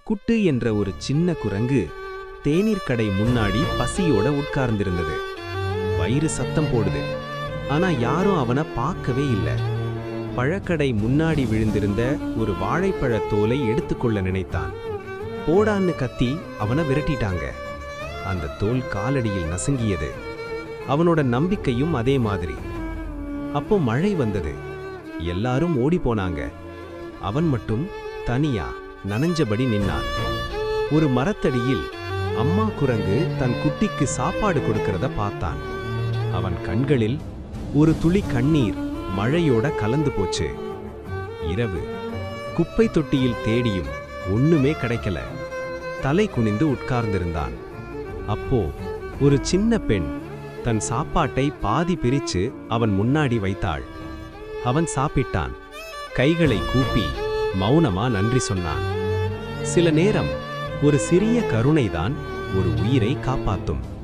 Good என்ற ஒரு சின்ன குரங்கு தேநீர் கடை முன்னாடி பசியோட உட்கார்ந்திருந்தது. வயிறு சத்தம் போடுது. ஆனா யாரும் அவனை பார்க்கவே இல்லை. பழக்கடை முன்னாடி விழுந்திருந்த ஒரு வாழைப்பழத் தோலை எடுத்துக்கொள்ள நினைத்தான். போடான்னு கத்தி அவனை விரட்டிட்டாங்க. அந்த தோல் காலடியில் நசுங்கியது. அவனோட நம்பிக்கையும் அதே மாதிரி. அப்போ மழை வந்தது. எல்லாரும் ஓடி போனாங்க. அவன் மட்டும் தனியா நனைஞ்சபடி நின்னான். ஒரு மரத்தடியில் அம்மா குரங்கு தன் குட்டிக்கு சாப்பாடு கொடுக்கறத பார்த்தான். அவன் கண்களில் ஒரு துளி கண்ணீர் மழையோட கலந்து போச்சு. இரவு. குப்பை தொட்டியில் தேடியும் ஒண்ணுமே கிடைக்கல. தலை குனிந்து உட்கார்ந்திருந்தான். அப்போ ஒரு சின்ன பெண் தன் சாப்பாட்டை பாதி பிரிச்சு அவன் முன்னாடி வைத்தாள். அவன் சாப்பிட்டான். கைகளை கூப்பி மௌனமா நன்றி சொன்னான். சில நேரம் ஒரு சிறிய கருணைதான் ஒரு உயிரை காப்பாத்தும்.